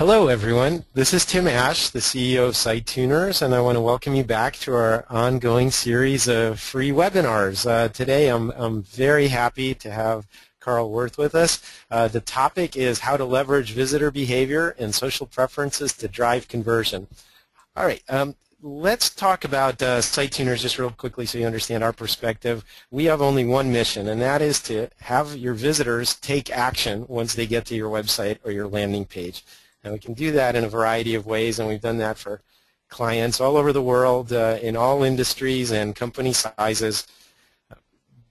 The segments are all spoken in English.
Hello everyone, this is Tim Ash, the CEO of SiteTuners, and I want to welcome you back to our ongoing series of free webinars. Today I'm very happy to have Karl Wirth with us. The topic is how to leverage visitor behavior and social preferences to drive conversion. All right, let's talk about SiteTuners just real quickly so you understand our perspective. We have only one mission, and that is to have your visitors take action once they get to your website or your landing page. And we can do that in a variety of ways, and we've done that for clients all over the world in all industries and company sizes.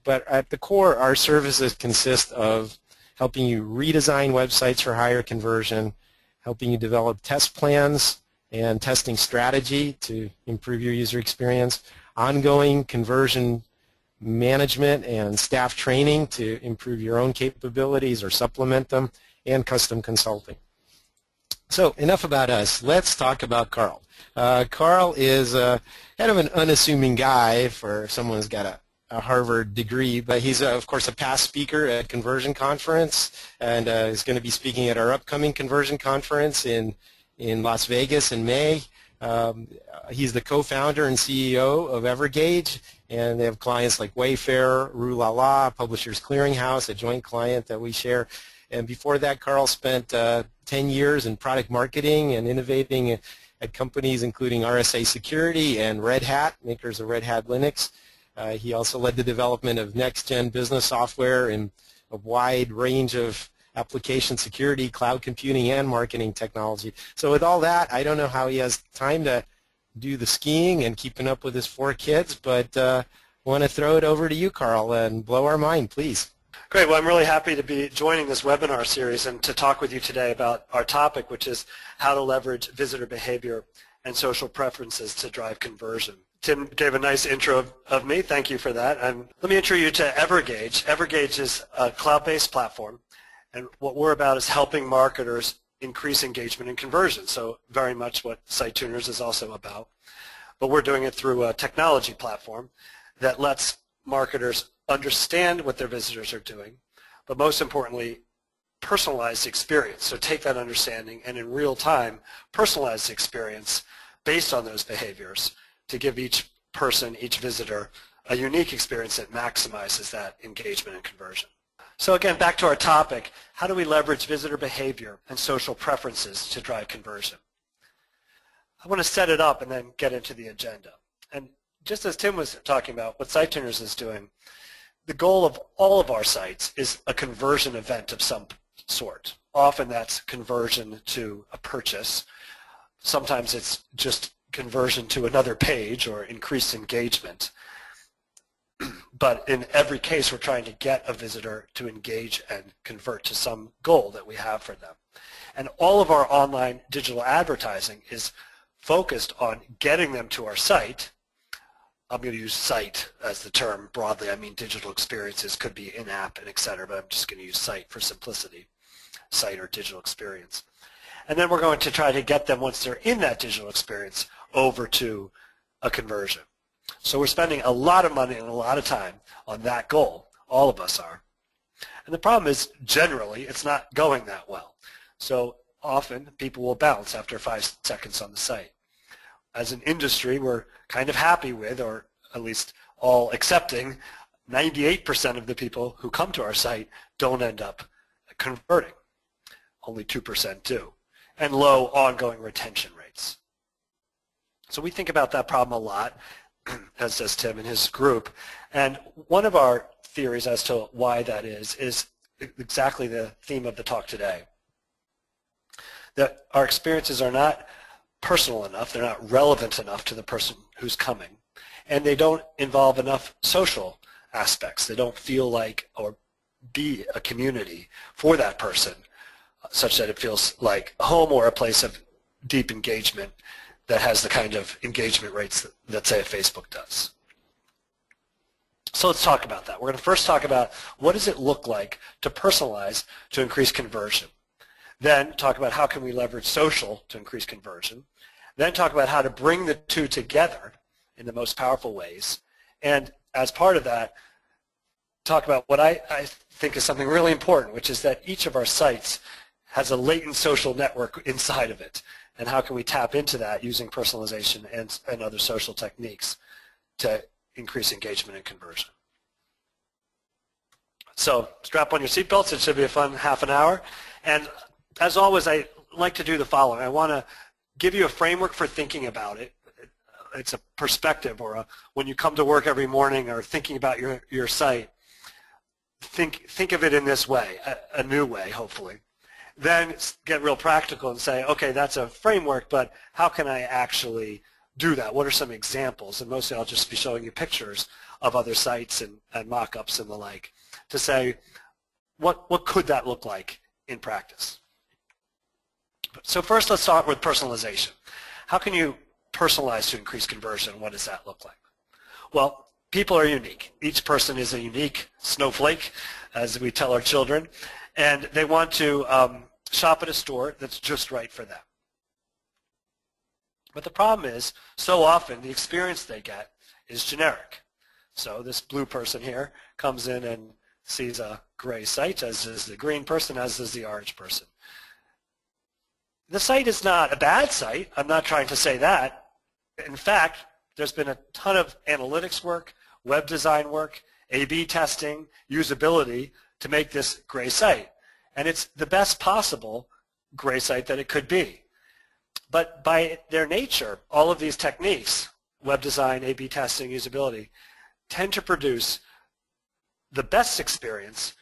But at the core, our services consist of helping you redesign websites for higher conversion, helping you develop test plans and testing strategy to improve your user experience, ongoing conversion management and staff training to improve your own capabilities or supplement them, and custom consulting. So enough about us. Let's talk about Karl. Karl is kind of an unassuming guy for someone who's got a Harvard degree, but he's, of course, a past speaker at Conversion Conference, and is going to be speaking at our upcoming Conversion Conference in Las Vegas in May. He's the co-founder and CEO of Evergage, and they have clients like Wayfair, Rue La La, Publishers Clearinghouse, a joint client that we share. And before that, Karl spent 10 years in product marketing and innovating at companies including RSA Security and Red Hat, makers of Red Hat Linux. He also led the development of next-gen business software in a wide range of application security, cloud computing, and marketing technology. So with all that, I don't know how he has time to do the skiing and keeping up with his 4 kids, but want to throw it over to you, Karl, and blow our mind, please. Great. Well, I'm really happy to be joining this webinar series and to talk with you today about our topic, which is how to leverage visitor behavior and social preferences to drive conversion. Tim gave a nice intro of me. Thank you for that. And let me intro you to Evergage. Evergage is a cloud-based platform, and what we're about is helping marketers increase engagement and conversion, so very much what SiteTuners is also about. But we're doing it through a technology platform that lets marketers understand what their visitors are doing, but most importantly, personalize the experience. So take that understanding and in real time personalize the experience based on those behaviors to give each person, each visitor, a unique experience that maximizes that engagement and conversion. So again, back to our topic, how do we leverage visitor behavior and social preferences to drive conversion? I want to set it up and then get into the agenda. And just as Tim was talking about, what SiteTuners is doing, the goal of all of our sites is a conversion event of some sort. Often that's conversion to a purchase. Sometimes it's just conversion to another page or increased engagement. But in every case, we're trying to get a visitor to engage and convert to some goal that we have for them. And all of our online digital advertising is focused on getting them to our site. I'm going to use site as the term broadly. I mean digital experiences could be in-app and et cetera, but I'm just going to use site for simplicity, site or digital experience. And then we're going to try to get them, once they're in that digital experience, over to a conversion. So we're spending a lot of money and a lot of time on that goal. All of us are. And the problem is, generally, it's not going that well. So often, people will bounce after 5 seconds on the site. As an industry, we're kind of happy with, or at least all accepting, 98% of the people who come to our site don't end up converting. Only 2% do. And low ongoing retention rates. So we think about that problem a lot, as does Tim and his group. And one of our theories as to why that is exactly the theme of the talk today. That our experiences are not personal enough, they're not relevant enough to the person who's coming, and they don't involve enough social aspects. They don't feel like or be a community for that person such that it feels like home or a place of deep engagement that has the kind of engagement rates that say, Facebook does. So let's talk about that. We're going to first talk about what does it look like to personalize to increase conversion. Then talk about how can we leverage social to increase conversion. Then talk about how to bring the two together in the most powerful ways. And as part of that, talk about what I think is something really important, which is that each of our sites has a latent social network inside of it. And how can we tap into that using personalization and other social techniques to increase engagement and conversion? So strap on your seatbelts. It should be a fun half an hour. And as always, I like to do the following. I want to give you a framework for thinking about it. It's a perspective, or when you come to work every morning or thinking about your site, think of it in this way, a new way, hopefully. Then get real practical and say, okay, that's a framework, but how can I actually do that? What are some examples? And mostly I'll just be showing you pictures of other sites and mock-ups and the like to say, what could that look like in practice? So first, let's start with personalization. How can you personalize to increase conversion? What does that look like? Well, people are unique. Each person is a unique snowflake, as we tell our children, and they want to shop at a store that's just right for them. But the problem is, so often the experience they get is generic. So this blue person here comes in and sees a gray site, as does the green person, as does the orange person. The site is not a bad site. I'm not trying to say that. In fact, there's been a ton of analytics work, web design work, A/B testing, usability to make this gray site. And it's the best possible gray site that it could be. But by their nature, all of these techniques, web design, A/B testing, usability, tend to produce the best experience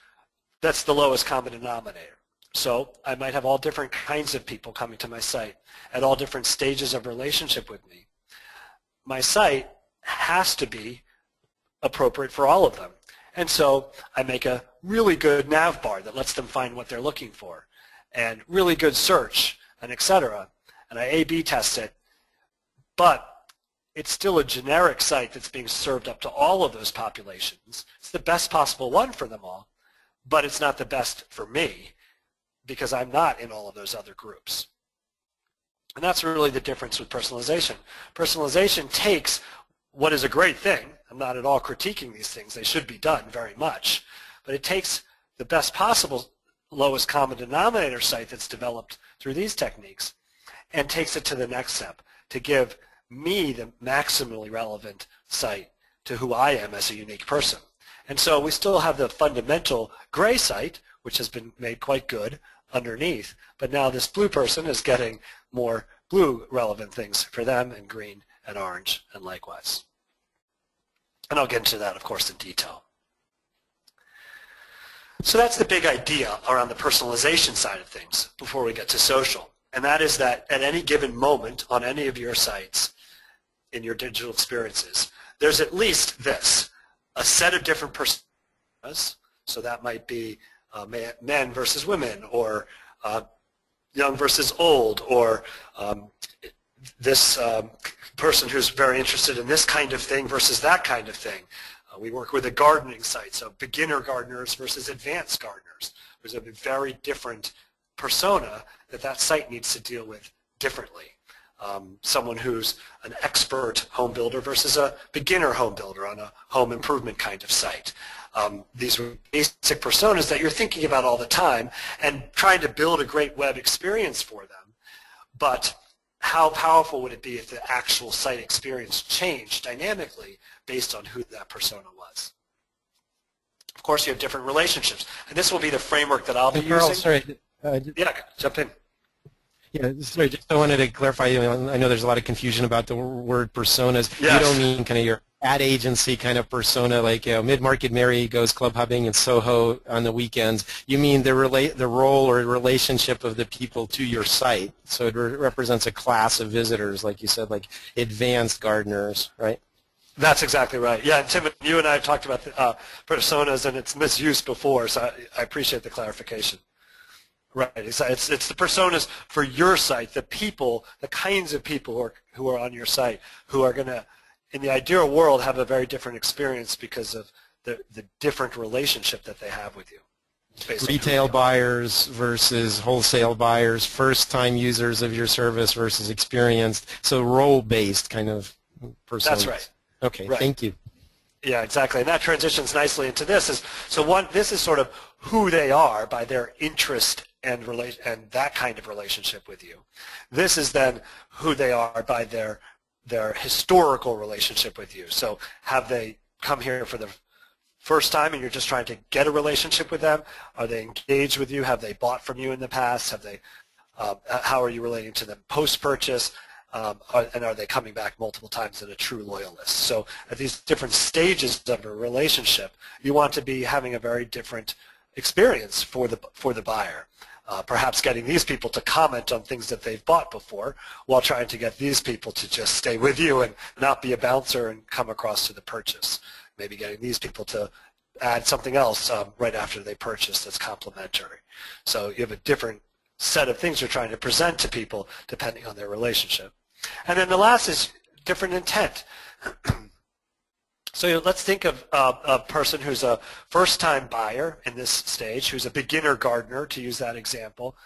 that's the lowest common denominator. So I might have all different kinds of people coming to my site at all different stages of relationship with me. My site has to be appropriate for all of them. And so I make a really good nav bar that lets them find what they're looking for, and really good search, and etc. And I A/B test it, but it's still a generic site that's being served up to all of those populations. It's the best possible one for them all, but it's not the best for me because I'm not in all of those other groups. And that's really the difference with personalization. Personalization takes what is a great thing. I'm not at all critiquing these things. They should be done very much. But it takes the best possible lowest common denominator site that's developed through these techniques and takes it to the next step to give me the maximally relevant site to who I am as a unique person. And so we still have the fundamental gray site, which has been made quite good underneath, but now this blue person is getting more blue relevant things for them, and green and orange and likewise. And I'll get into that, of course, in detail. So that's the big idea around the personalization side of things before we get to social. And that is that at any given moment on any of your sites in your digital experiences, there's at least this, a set of different personas. So that might be men versus women, or young versus old, or this person who's very interested in this kind of thing versus that kind of thing. We work with a gardening site, so beginner gardeners versus advanced gardeners. There's a very different persona that site needs to deal with differently. Someone who's an expert home builder versus a beginner home builder on a home improvement kind of site. These are basic personas that you're thinking about all the time and trying to build a great web experience for them. But how powerful would it be if the actual site experience changed dynamically based on who that persona was? Of course, you have different relationships. And this will be the framework that I'll be using. Sorry. Yeah, jump in. Yeah, sorry, just I wanted to clarify, I know there's a lot of confusion about the word personas. Yes. You don't mean kind of your ad agency kind of persona, like mid-market Mary goes club hopping in Soho on the weekends. You mean the role or relationship of the people to your site. So it represents a class of visitors, like you said, like advanced gardeners, right? That's exactly right. Yeah, Tim, you and I have talked about personas and its misuse before, so I appreciate the clarification. Right. It's the personas for your site, the people, the kinds of people who are on your site who are going to, in the ideal world, have a very different experience because of the different relationship that they have with you. Retail buyers versus wholesale buyers, first-time users of your service versus experienced, so role-based kind of personas. That's right. Okay, right. Thank you. Yeah, exactly. And that transitions nicely into this. This is sort of who they are by their interest and that kind of relationship with you. This is then who they are by their historical relationship with you. So have they come here for the first time and you're just trying to get a relationship with them? Are they engaged with you? Have they bought from you in the past? Have they? How are you relating to them post-purchase? And are they coming back multiple times and a true loyalist? So at these different stages of a relationship, you want to be having a very different experience for the buyer. Perhaps getting these people to comment on things that they've bought before while trying to get these people to just stay with you and not be a bouncer and come across to the purchase. Maybe getting these people to add something else right after they purchase that's complementary. So you have a different set of things you're trying to present to people depending on their relationship. And then the last is different intent. So let's think of a person who's a first-time buyer in this stage, who's a beginner gardener, to use that example.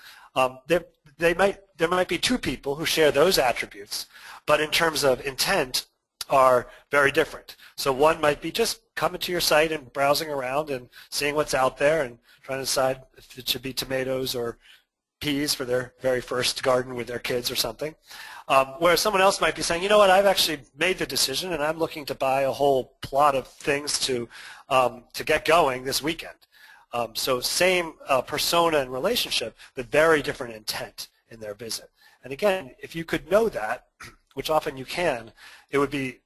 There might be two people who share those attributes, but in terms of intent are very different. So one might be just coming to your site and browsing around and seeing what's out there and trying to decide if it should be tomatoes or peas for their very first garden with their kids or something. Whereas someone else might be saying, you know what, I've actually made the decision and I'm looking to buy a whole plot of things to get going this weekend. So same persona and relationship, but very different intent in their visit. And again, if you could know that, which often you can, it would be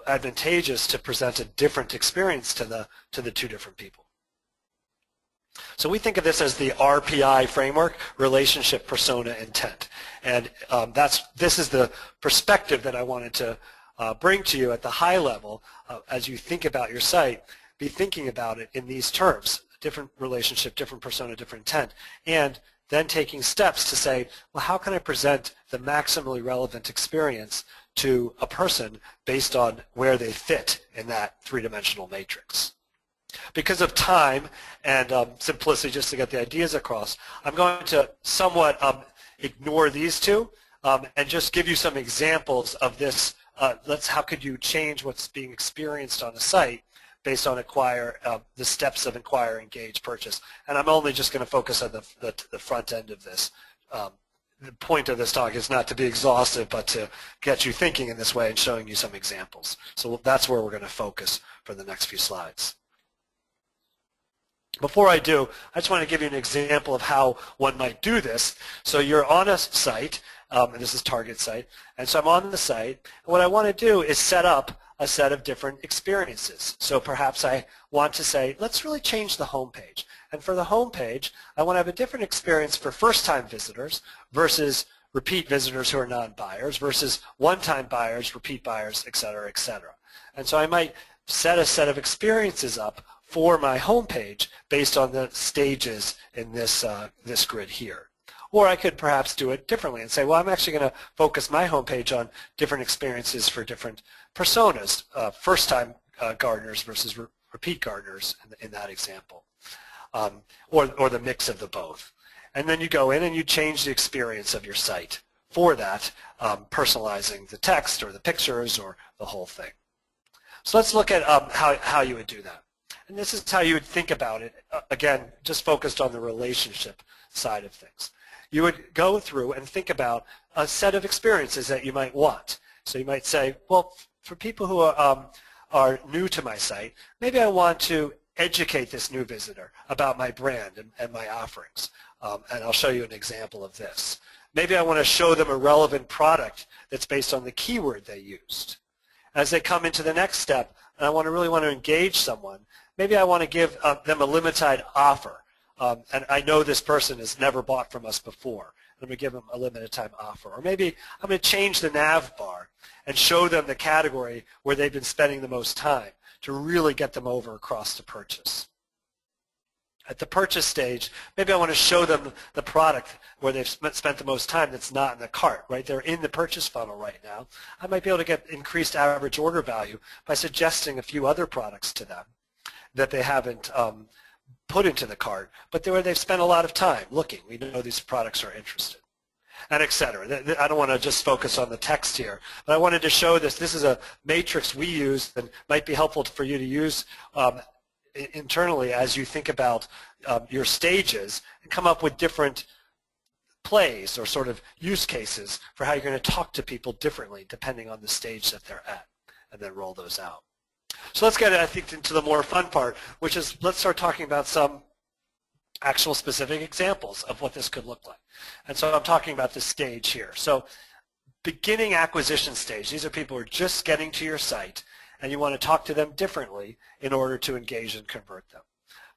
advantageous to present a different experience to the two different people. So we think of this as the RPI framework, relationship, persona, intent. And this is the perspective that I wanted to bring to you at the high level. As you think about your site, be thinking about it in these terms: different relationship, different persona, different intent, and then taking steps to say, well, how can I present the maximally relevant experience to a person based on where they fit in that three-dimensional matrix? Because of time and simplicity, just to get the ideas across, I'm going to somewhat ignore these two and just give you some examples of this. How could you change what's being experienced on a site based on the steps of acquire, engage, purchase. And I'm only just going to focus on the front end of this. The point of this talk is not to be exhaustive, but to get you thinking in this way and showing you some examples. So that's where we're going to focus for the next few slides. Before I do, I just want to give you an example of how one might do this. So you're on a site, and this is Target site, and so I'm on the site, and what I want to do is set up a set of different experiences. So perhaps I want to say, let's really change the home page. And for the home page, I want to have a different experience for first-time visitors versus repeat visitors who are non-buyers versus one-time buyers, repeat buyers, et cetera, et cetera. And so I might set a set of experiences up for my home page based on the stages in this grid here. Or I could perhaps do it differently and say, well, I'm actually going to focus my home page on different experiences for different personas, first-time gardeners versus repeat gardeners in that example, or the mix of the both. And then you go in and you change the experience of your site for that, personalizing the text or the pictures or the whole thing. So let's look at how you would do that. And this is how you would think about it, again, just focused on the relationship side of things. You would go through and think about a set of experiences that you might want. So you might say, well, for people who are new to my site, maybe I want to educate this new visitor about my brand and my offerings. And I'll show you an example of this. Maybe I want to show them a relevant product that's based on the keyword they used. As they come into the next step, and I really want to engage someone, maybe I want to give them a limited offer. And I know this person has never bought from us before. I'm going to give them a limited time offer. Or maybe I'm going to change the nav bar and show them the category where they've been spending the most time to really get them over across to purchase. At the purchase stage, maybe I want to show them the product where they've spent the most time that's not in the cart, right? They're in the purchase funnel right now. I might be able to get increased average order value by suggesting a few other products to them that they haven't put into the cart, but where they've spent a lot of time looking. We know these products are interested, and et cetera. I don't want to just focus on the text here, but I wanted to show this. This is a matrix we use and might be helpful for you to use internally as you think about your stages and come up with different plays or sort of use cases for how you're going to talk to people differently depending on the stage that they're at, and then roll those out. So let's get, I think, into the more fun part, which is let's start talking about some actual specific examples of what this could look like. And so I'm talking about this stage here. So beginning acquisition stage, these are people who are just getting to your site, and you want to talk to them differently in order to engage and convert them.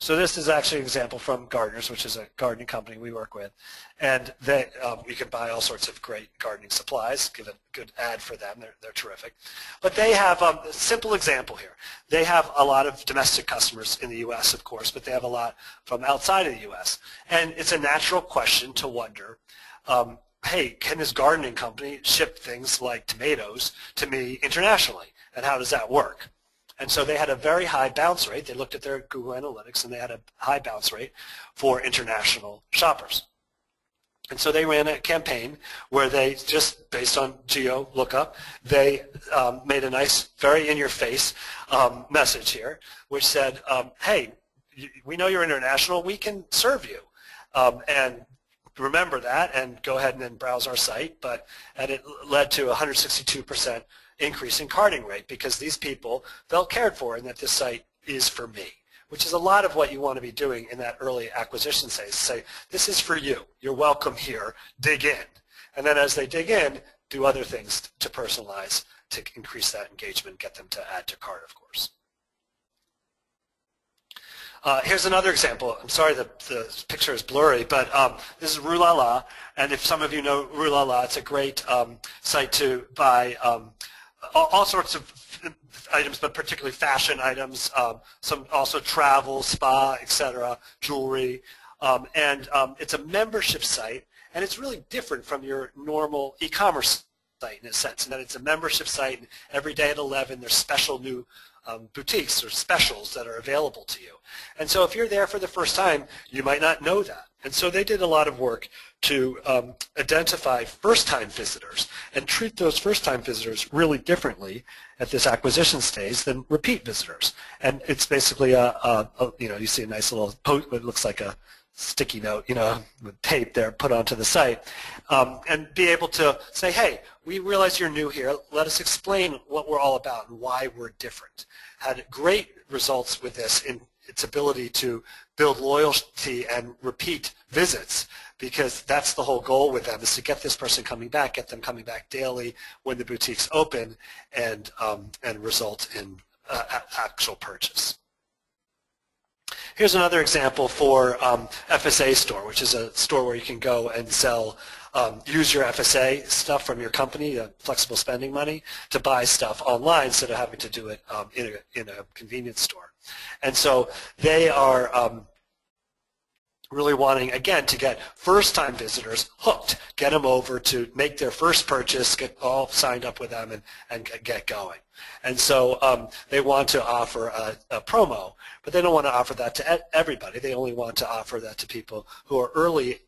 So this is actually an example from Gardeners, which is a gardening company we work with, and they, you can buy all sorts of great gardening supplies. Give a good ad for them. They're terrific. But they have a simple example here. They have a lot of domestic customers in the U.S., of course, but they have a lot from outside of the U.S. And it's a natural question to wonder, hey, can this gardening company ship things like tomatoes to me internationally? And how does that work? And so they had a very high bounce rate. They looked at their Google Analytics, and they had a high bounce rate for international shoppers. And so they ran a campaign where they just, based on geo lookup, they made a nice, very in-your-face message here, which said, hey, we know you're international. We can serve you. And remember that and go ahead and then browse our site. And it led to 162% increase in carding rate because these people felt cared for and that this site is for me, which is a lot of what you want to be doing in that early acquisition phase. Say, this is for you. You're welcome here. Dig in. And then as they dig in, do other things to personalize to increase that engagement, get them to add to cart, of course. Here's another example. I'm sorry the picture is blurry, but this is Rue La La. And if some of you know Rue La La, it's a great site to buy all sorts of items, but particularly fashion items, some also travel, spa, etc., jewelry. It's a membership site, and it's really different from your normal e-commerce site in a sense, in that it's a membership site, and every day at 11 there's special new boutiques or specials that are available to you. And so if you're there for the first time, you might not know that. And so they did a lot of work to identify first-time visitors and treat those first-time visitors really differently at this acquisition stage than repeat visitors. And it's basically you see a nice little post, what looks like a sticky note, with tape there put onto the site, and be able to say, hey, we realize you're new here. Let us explain what we're all about and why we're different. Had great results with this in its ability to build loyalty and repeat visits, because that's the whole goal with them, is to get this person coming back, get them coming back daily when the boutiques open, and result in actual purchase. Here's another example for FSA Store, which is a store where you can go and sell, use your FSA stuff from your company, flexible spending money, to buy stuff online instead of having to do it in a convenience store. And so they are really wanting, again, to get first-time visitors hooked, get them over to make their first purchase, get all signed up with them, and get going. And so they want to offer a promo, but they don't want to offer that to everybody. They only want to offer that to people who are early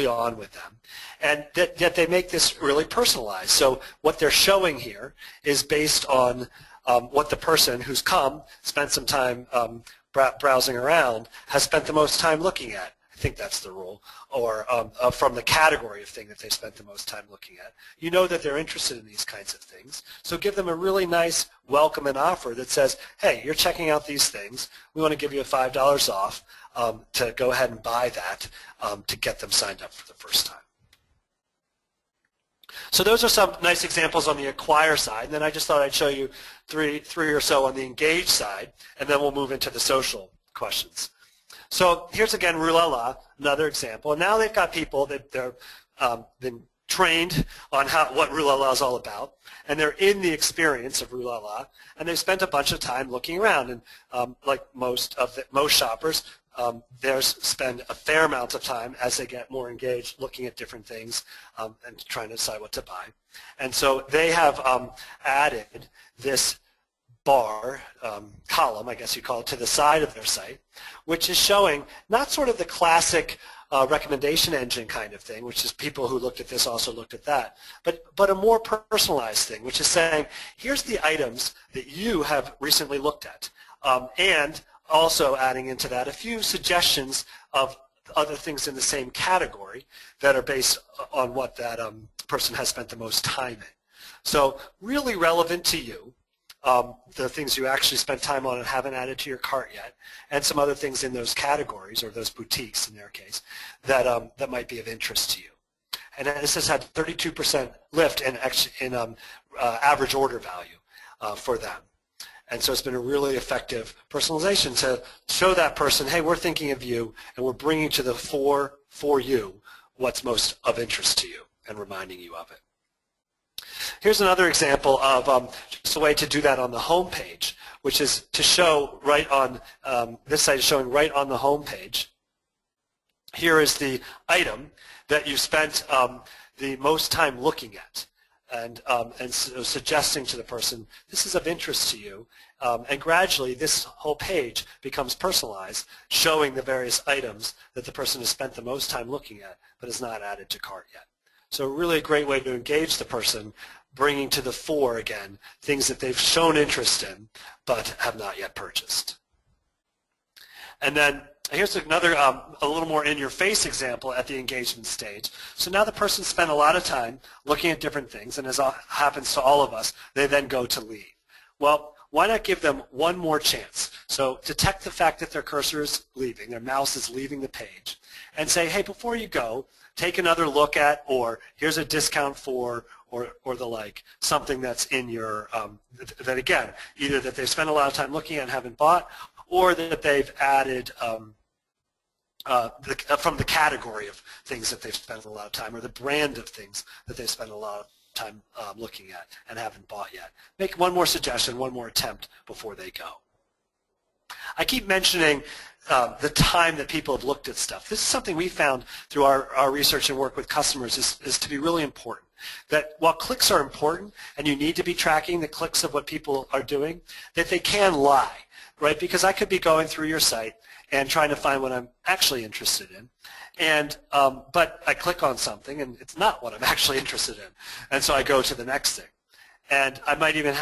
on with them. And yet they make this really personalized. So what they're showing here is based on what the person who's come, spent some time browsing around, has spent the most time looking at. I think that's the rule, or from the category of thing that they spent the most time looking at. You know that they're interested in these kinds of things, so give them a really nice welcome and offer that says, hey, you're checking out these things. We want to give you a $5 off to go ahead and buy that to get them signed up for the first time. So those are some nice examples on the acquire side, and then I just thought I'd show you three or so on the engage side, and then we'll move into the social questions. So here's again Rue La La, another example. And now they've got people that they're been trained on what Rue La La is all about, and they're in the experience of Rue La La, and they've spent a bunch of time looking around. And like most shoppers, they spend a fair amount of time as they get more engaged looking at different things and trying to decide what to buy. And so they have added this bar, column, I guess you call it, to the side of their site, which is showing not sort of the classic recommendation engine kind of thing, which is people who looked at this also looked at that, but a more personalized thing, which is saying, here's the items that you have recently looked at, and also adding into that a few suggestions of other things in the same category that are based on what that person has spent the most time in. So really relevant to you, the things you actually spent time on and haven't added to your cart yet, and some other things in those categories, or those boutiques in their case, that, that might be of interest to you. And this has had 32% lift in average order value for them. And so it's been a really effective personalization to show that person, hey, we're thinking of you, and we're bringing to the fore for you what's most of interest to you and reminding you of it. Here's another example of just a way to do that on the home page, which is to show right on, this site is showing right on the home page. Here is the item that you spent the most time looking at, and so suggesting to the person, this is of interest to you, and gradually this whole page becomes personalized, showing the various items that the person has spent the most time looking at but has not added to cart yet. So really a great way to engage the person, bringing to the fore again things that they've shown interest in but have not yet purchased. And then here's another, a little more in-your-face example at the engagement stage. So now the person spent a lot of time looking at different things, and as happens to all of us, they then go to leave. Well, why not give them one more chance? So detect the fact that their cursor is leaving, their mouse is leaving the page, and say, hey, before you go, take another look at, or here's a discount for, or the like, something that's in your, that again, either that they've spent a lot of time looking at and haven't bought, or that they've added from the category of things that they've spent a lot of time, or the brand of things that they've spent a lot of time looking at and haven't bought yet. Make one more suggestion, one more attempt before they go. I keep mentioning the time that people have looked at stuff. This is something we found through our research and work with customers is to be really important. That while clicks are important, and you need to be tracking the clicks of what people are doing, that they can lie, right? Because I could be going through your site and trying to find what I'm actually interested in, and but I click on something and it's not what I'm actually interested in, and so I go to the next thing. And I might even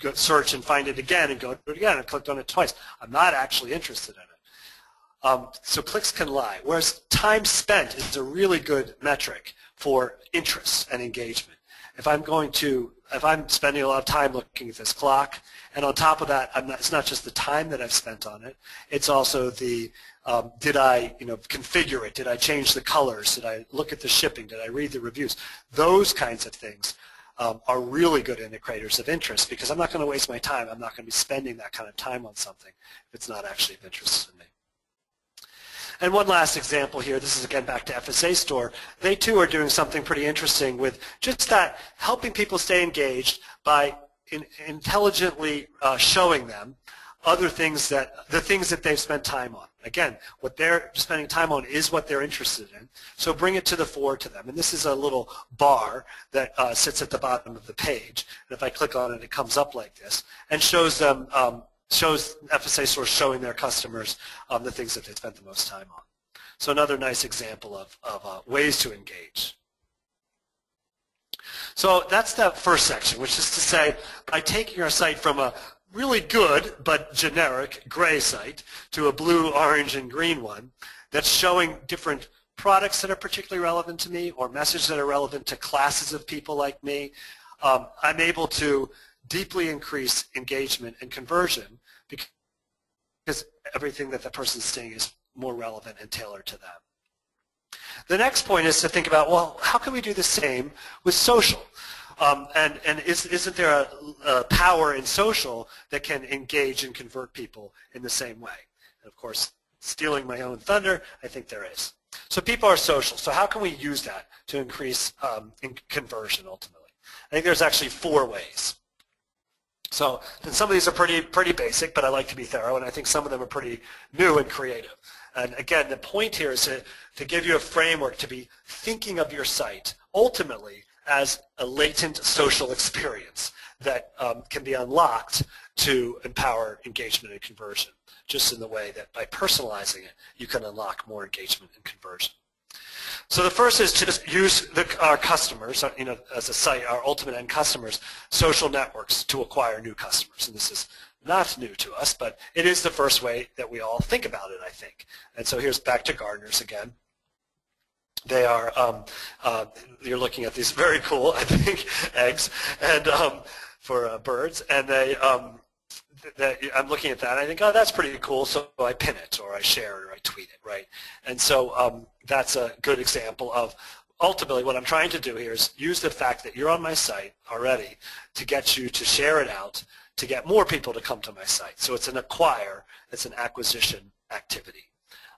go search and find it again and go to it again. I clicked on it twice. I'm not actually interested in it. So clicks can lie, whereas time spent is a really good metric for interest and engagement. If I'm spending a lot of time looking at this clock, and on top of that, it's not just the time that I've spent on it, it's also the did I configure it, did I change the colors, did I look at the shipping, did I read the reviews? Those kinds of things are really good indicators of interest, because I'm not going to waste my time. I'm not going to be spending that kind of time on something if it's not actually of interest to me. And one last example here, this is again back to FSA Store. They too are doing something pretty interesting with just that, helping people stay engaged by intelligently showing them other things the things that they've spent time on. Again, what they're spending time on is what they're interested in, so bring it to the fore to them. And this is a little bar that sits at the bottom of the page. And if I click on it, it comes up like this and shows them, shows FSA Source showing their customers the things that they spent the most time on. So another nice example of ways to engage. So that's the first section, which is to say, by taking our site from a really good but generic gray site to a blue, orange, and green one that's showing different products that are particularly relevant to me, or messages that are relevant to classes of people like me, I'm able to deeply increase engagement and conversion because everything that the person's saying is more relevant and tailored to them. The next point is to think about, well, how can we do the same with social? Isn't there a power in social that can engage and convert people in the same way? And of course, stealing my own thunder, I think there is. So people are social. So how can we use that to increase conversion ultimately? I think there's actually 4 ways. So and some of these are pretty basic, but I like to be thorough, and I think some of them are pretty new and creative. And again, the point here is to give you a framework to be thinking of your site ultimately as a latent social experience that can be unlocked to empower engagement and conversion, just in the way that by personalizing it, you can unlock more engagement and conversion. So the first is to just use our customers, as a site, our ultimate end customers, social networks to acquire new customers. And this is not new to us, but it is the first way that we all think about it, I think. And so here's back to gardeners again. They are, you're looking at these very cool, I think, eggs and for birds, and I'm looking at that and I think, oh, that's pretty cool, so I pin it or I share it or I tweet it, right? And so that's a good example of ultimately what I'm trying to do here is use the fact that you're on my site already to get you to share it out, to get more people to come to my site. So it's an acquire, it's an acquisition activity,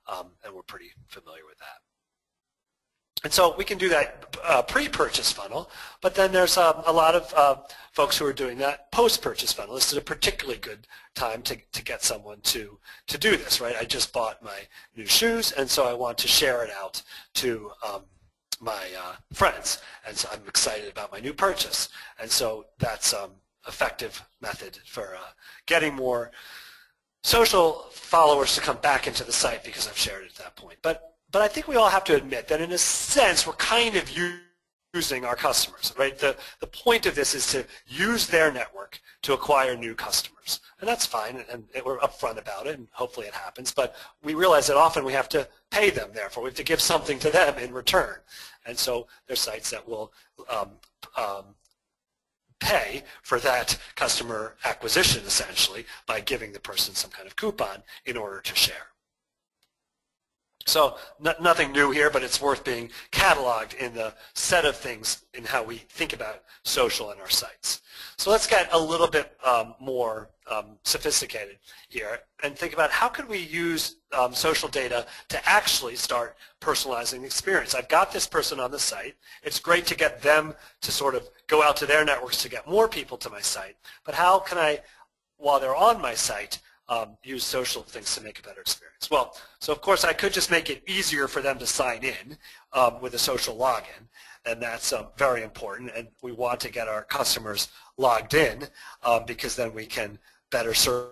and we're pretty familiar with that. And so we can do that pre-purchase funnel, but then there's a lot of folks who are doing that post-purchase funnel. This is a particularly good time to get someone to do this, right? I just bought my new shoes, and so I want to share it out to my friends, and so I'm excited about my new purchase. And so that's effective method for getting more social followers to come back into the site because I've shared it at that point. But I think we all have to admit that in a sense we're kind of using our customers, right? The point of this is to use their network to acquire new customers. And that's fine, and we're upfront about it, and hopefully it happens. But we realize that often we have to pay them, therefore. We have to give something to them in return. And so there's sites that will pay for that customer acquisition, essentially, by giving the person some kind of coupon in order to share. So nothing new here, but it's worth being cataloged in the set of things in how we think about social in our sites. So let's get a little bit more sophisticated here and think about how could we use social data to actually start personalizing the experience. I've got this person on the site. It's great to get them to sort of go out to their networks to get more people to my site. But how can I, while they're on my site, use social things to make a better experience? Well, so of course I could just make it easier for them to sign in with a social login, and that's very important, and we want to get our customers logged in because then we can better serve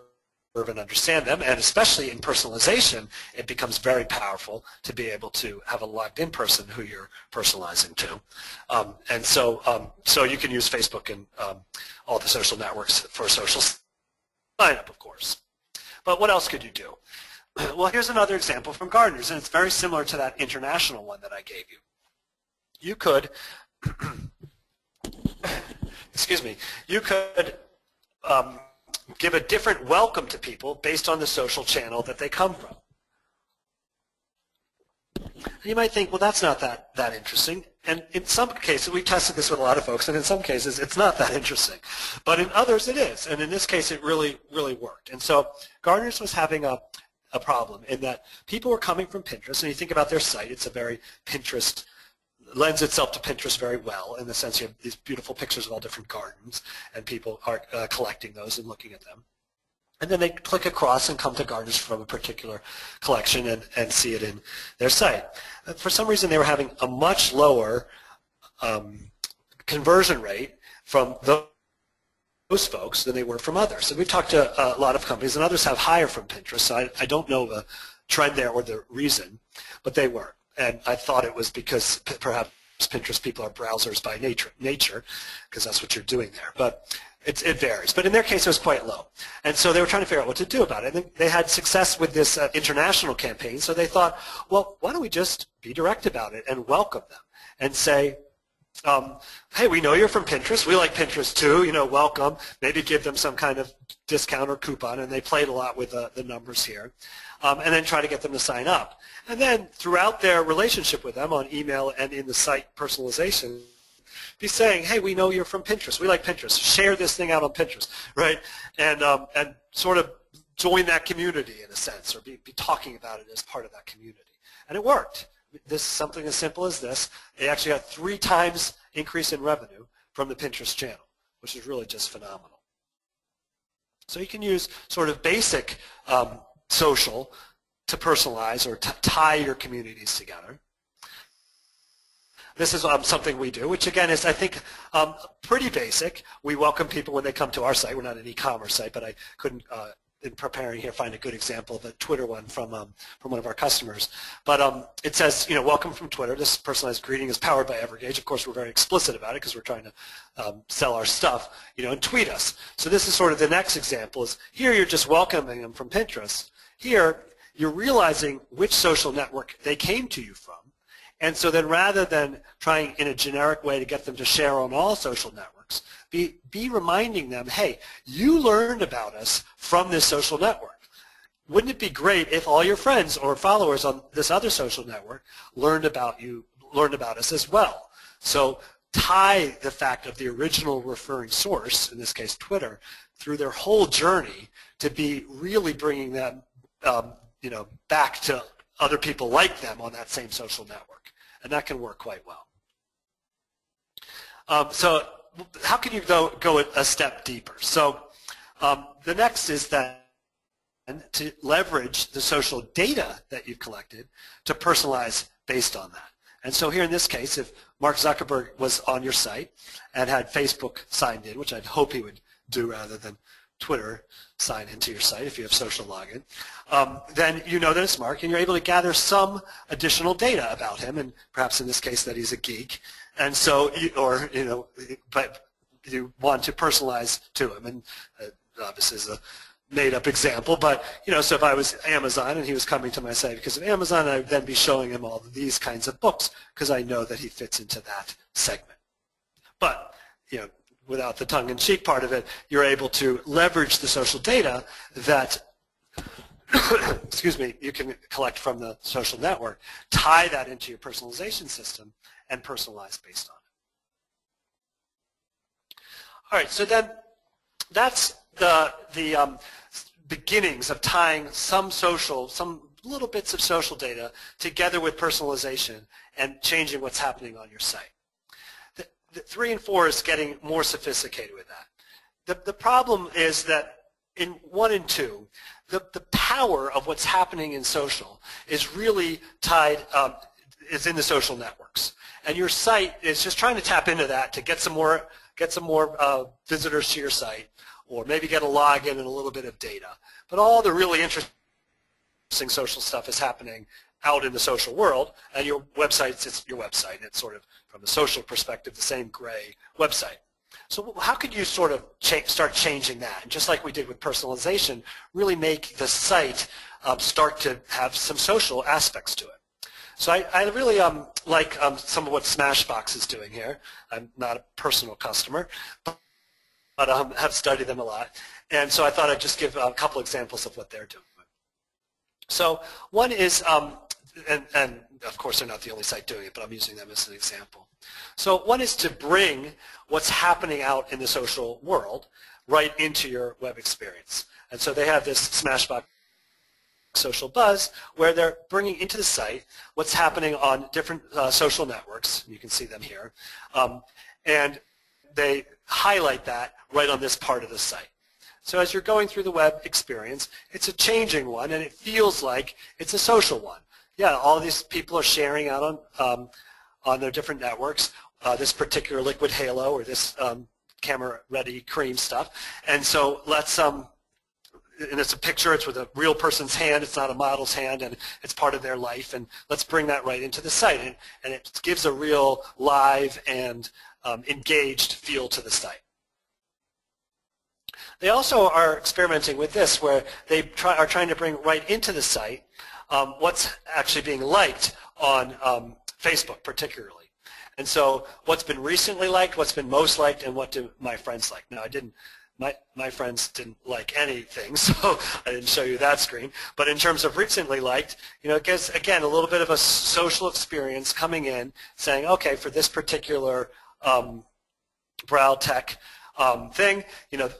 and understand them, and especially in personalization it becomes very powerful to be able to have a logged in person who you're personalizing to. And so you can use Facebook and all the social networks for social sign up, of course. But what else could you do? Well, here's another example from gardeners, and it's very similar to that international one that I gave you. You could, excuse me, you could give a different welcome to people based on the social channel that they come from. You might think, well, that's not that interesting. And in some cases, we tested this with a lot of folks, and in some cases, it's not that interesting. But in others, it is. And in this case, it really, really worked. And so Gardeners was having a problem in that people were coming from Pinterest, and you think about their site, it's a very Pinterest, lends itself to Pinterest very well in the sense you have these beautiful pictures of all different gardens, and people are collecting those and looking at them. And then they click across and come to gardens from a particular collection and see it in their site. For some reason, they were having a much lower conversion rate from those folks than they were from others. And we talked to a lot of companies, and others have higher from Pinterest, so I don't know the trend there or the reason, but they weren't. And I thought it was because perhaps Pinterest people are browsers by nature, because that's what you're doing there. But it varies. But in their case, it was quite low. And so they were trying to figure out what to do about it. And they had success with this international campaign, so they thought, well, why don't we just be direct about it and welcome them and say, hey, we know you're from Pinterest. We like Pinterest too. Welcome. Maybe give them some kind of discount or coupon. And they played a lot with the numbers here. And then try to get them to sign up. And then throughout their relationship with them on email and in the site personalization, be saying, hey, we know you're from Pinterest. We like Pinterest. Share this thing out on Pinterest, right? And sort of join that community in a sense, or be talking about it as part of that community. And it worked. This something as simple as this. They actually got 3 times increase in revenue from the Pinterest channel, which is really just phenomenal. So you can use sort of basic social to personalize or to tie your communities together. This is something we do, which again is, I think, pretty basic. We welcome people when they come to our site. We're not an e-commerce site, but I couldn't in preparing here, find a good example of a Twitter one from one of our customers. But it says, welcome from Twitter. This personalized greeting is powered by Evergage. Of course, we're very explicit about it because we're trying to sell our stuff, and tweet us. So this is sort of the next example. Is here you're just welcoming them from Pinterest. Here you're realizing which social network they came to you from. And so then rather than trying in a generic way to get them to share on all social networks, be reminding them, hey, you learned about us from this social network. Wouldn't it be great if all your friends or followers on this other social network learned about us as well? So tie the fact of the original referring source, in this case Twitter, through their whole journey to be really bringing them back to other people like them on that same social network. And that can work quite well. So how can you go a step deeper? So the next is then to leverage the social data that you've collected to personalize based on that. And so here in this case, if Mark Zuckerberg was on your site and had Facebook signed in, which I'd hope he would do rather than Twitter sign into your site if you have social login, then you know that it's Mark, and you're able to gather some additional data about him, and perhaps in this case that he's a geek, and so but you want to personalize to him, and this is a made-up example, but so if I was Amazon and he was coming to my site because of Amazon, I would then be showing him all of these kinds of books because I know that he fits into that segment. But without the tongue-in-cheek part of it, you're able to leverage the social data that excuse me, you can collect from the social network, tie that into your personalization system, and personalize based on it. All right, so then that's the beginnings of tying some little bits of social data together with personalization and changing what's happening on your site. The 3 and 4 is getting more sophisticated with that. The problem is that in 1 and 2, the power of what's happening in social is really tied, is in the social networks. And your site is just trying to tap into that to get some more visitors to your site, or maybe get a login and a little bit of data. But all the really interesting social stuff is happening out in the social world, and your website, it's your website. It's sort of, from a social perspective, the same gray website. So how could you sort of start changing that? And just like we did with personalization, really make the site start to have some social aspects to it. So I really like some of what Smashbox is doing here. I'm not a personal customer, but have studied them a lot. And so I thought I'd just give a couple examples of what they're doing. So one is, and of course they're not the only site doing it, but I'm using them as an example. So one is to bring what's happening out in the social world right into your web experience. And so they have this Smashbox Social Buzz where they're bringing into the site what's happening on different social networks. You can see them here. And they highlight that right on this part of the site. So as you're going through the web experience, it's a changing one, and it feels like it's a social one. Yeah, all these people are sharing out on their different networks this particular liquid halo or this camera-ready cream stuff. And so let's, and it's a picture, it's with a real person's hand, it's not a model's hand, and it's part of their life, and let's bring that right into the site. And it gives a real live and engaged feel to the site. They also are experimenting with this, where they are trying to bring right into the site what's actually being liked on Facebook particularly. And so what's been recently liked, what's been most liked, and what do my friends like. Now my friends didn't like anything, so I didn't show you that screen. But in terms of recently liked, it gives, again, a little bit of a social experience coming in, saying, okay, for this particular brow tech thing,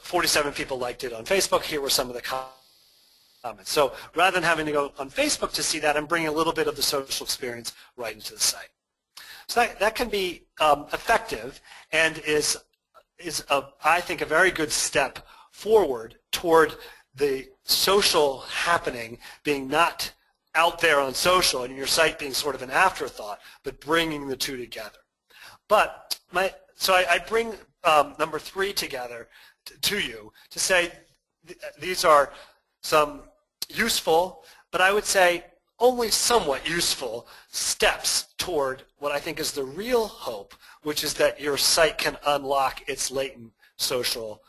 47 people liked it on Facebook. Here were some of the comments. So rather than having to go on Facebook to see that, I'm bringing a little bit of the social experience right into the site. So that can be effective and is I think, a very good step forward toward the social happening being not out there on social and your site being sort of an afterthought, but bringing the two together. But so I bring number 3 together to you to say these are some useful, but I would say only somewhat useful steps toward what I think is the real hope, which is that your site can unlock its latent social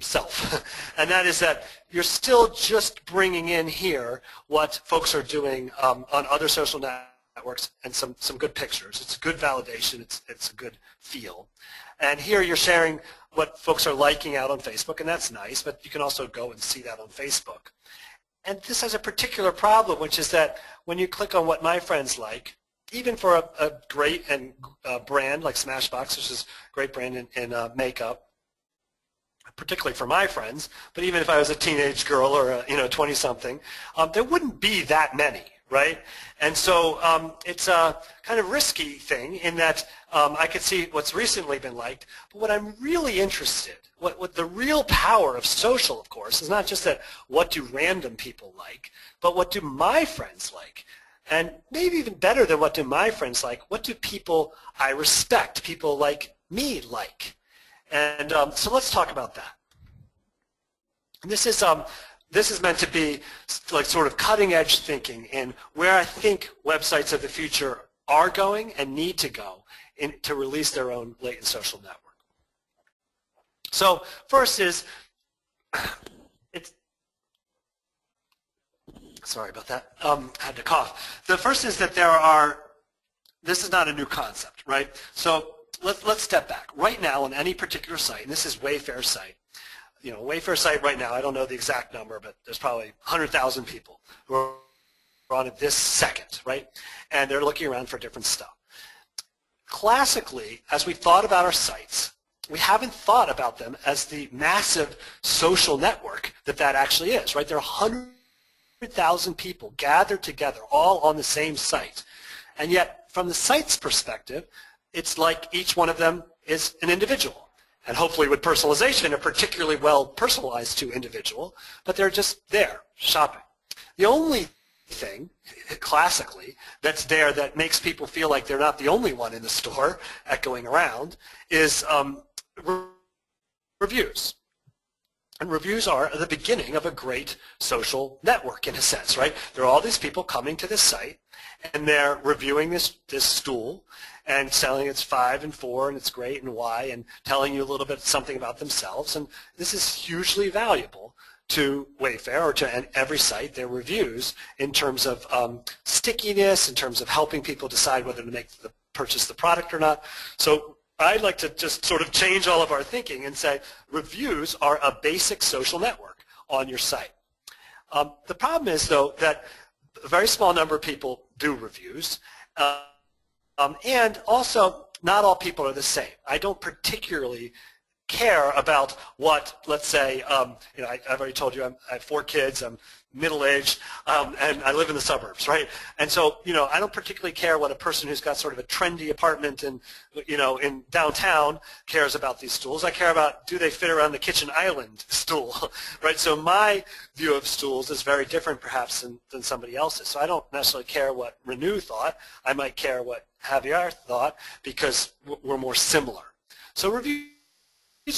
self. And that is that you're still just bringing in here what folks are doing on other social networks and some good pictures. It's good validation. It's a good feel. And here you're sharing what folks are liking out on Facebook, and that's nice, but you can also go and see that on Facebook. And this has a particular problem, which is that when you click on what my friends like, even for a great brand like Smashbox, which is a great brand in makeup, particularly for my friends, but even if I was a teenage girl or a 20-something, there wouldn't be that many, right? And so it's a kind of risky thing in that I could see what's recently been liked, but what I'm really interested, what the real power of social, of course, is not just that what do random people like, but what do my friends like? And maybe even better than what do my friends like, what do people I respect, people like me like? And so let's talk about that. And this is meant to be like sort of cutting-edge thinking in where I think websites of the future are going and need to go to release their own latent social network. So first is, sorry about that, I had to cough. The first is that this is not a new concept, right? So let's step back. Right now on any particular site, and this is Wayfair's site, Wayfair's site right now, I don't know the exact number, but there's probably 100,000 people who are on it this second, right? And they're looking around for different stuff. Classically, as we thought about our sites, we haven't thought about them as the massive social network that actually is, right? There are 100,000 people gathered together all on the same site. And yet, from the site's perspective, it's like each one of them is an individual. And hopefully with personalization, they're particularly well personalized to individual, but they're just there, shopping. The only thing, classically, that's there that makes people feel like they're not the only one in the store echoing around is reviews. And reviews are the beginning of a great social network in a sense, right? There are all these people coming to this site, and they're reviewing this stool and telling it's 5 and 4 and it's great and why, and telling you a little bit something about themselves. And this is hugely valuable to Wayfair or to every site, their reviews, in terms of stickiness, in terms of helping people decide whether to purchase the product or not. So I'd like to just sort of change all of our thinking and say reviews are a basic social network on your site. The problem is, though, that a very small number of people do reviews, and also not all people are the same. I don't particularly care about what, let's say, I've already told you I have 4 kids, I'm middle-aged, and I live in the suburbs, right? And so, I don't particularly care what a person who's got sort of a trendy apartment in downtown cares about these stools. I care about, do they fit around the kitchen island stool, right? So my view of stools is very different perhaps than somebody else's. So I don't necessarily care what Renew thought. I might care what Javier thought because we're more similar. So reviews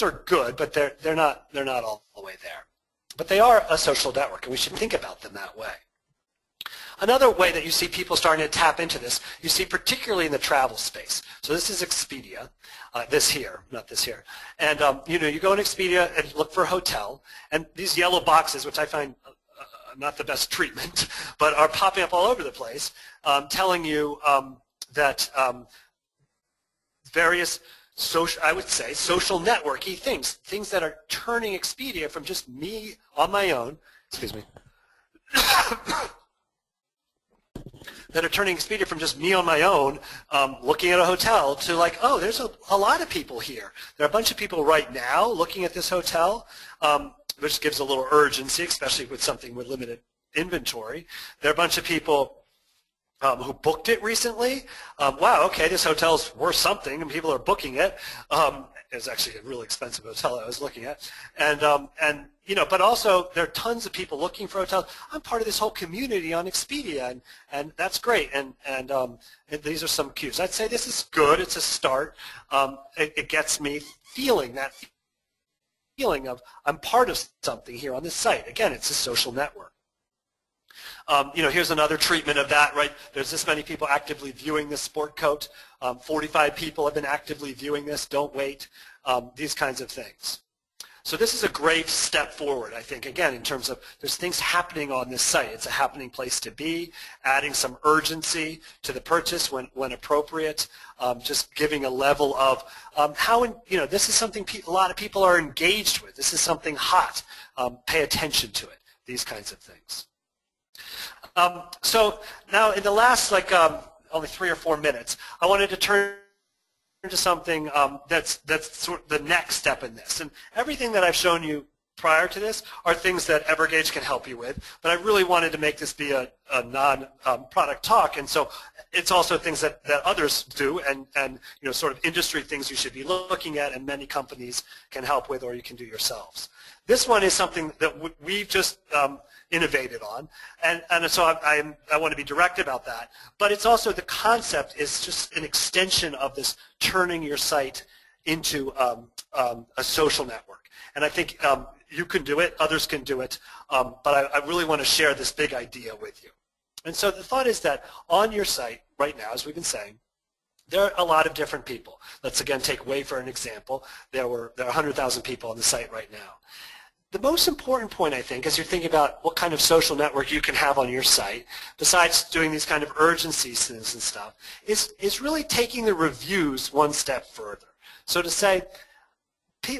are good, but they're not all the way there. But they are a social network, and we should think about them that way. Another way that you see people starting to tap into this, you see particularly in the travel space. So this is Expedia, this here, not this here. And you go in Expedia and look for a hotel, and these yellow boxes, which I find not the best treatment, but are popping up all over the place, telling you that various I would say social networky things that are turning Expedia from just me on my own, excuse me, that are turning Expedia from just me on my own looking at a hotel to like, oh, there's a lot of people here. There are a bunch of people right now looking at this hotel, which gives a little urgency, especially with something with limited inventory. There are a bunch of people who booked it recently. Wow, okay, this hotel's worth something, and people are booking it. It was actually a really expensive hotel I was looking at, and but also there are tons of people looking for hotels. I'm part of this whole community on Expedia, and that's great. And these are some cues. I'd say this is good. It's a start. It gets me feeling that feeling of I'm part of something here on this site. Again, it's a social network. Here's another treatment of that, right? There's this many people actively viewing this sport coat. 45 people have been actively viewing this. Don't wait. These kinds of things. So this is a great step forward, I think, again, in terms of there's things happening on this site. It's a happening place to be, adding some urgency to the purchase when appropriate, just giving a level of this is something a lot of people are engaged with. This is something hot. Pay attention to it, these kinds of things. So now in the last only 3 or 4 minutes, I wanted to turn to something that's sort of the next step in this. And everything that I've shown you prior to this are things that Evergage can help you with, but I really wanted to make this be a non-product talk, and so it's also things that others do and sort of industry things you should be looking at and many companies can help with or you can do yourselves. This one is something that we've just innovated on, and so I want to be direct about that. But it's also the concept is just an extension of this turning your site into a social network. And I think you can do it, others can do it, but I really want to share this big idea with you. And so the thought is that on your site right now, as we've been saying, there are a lot of different people. Let's again take Wayfair for an example. There are 100,000 people on the site right now. The most important point, I think, as you're thinking about what kind of social network you can have on your site, besides doing these kind of urgency things and stuff, is really taking the reviews one step further. So to say,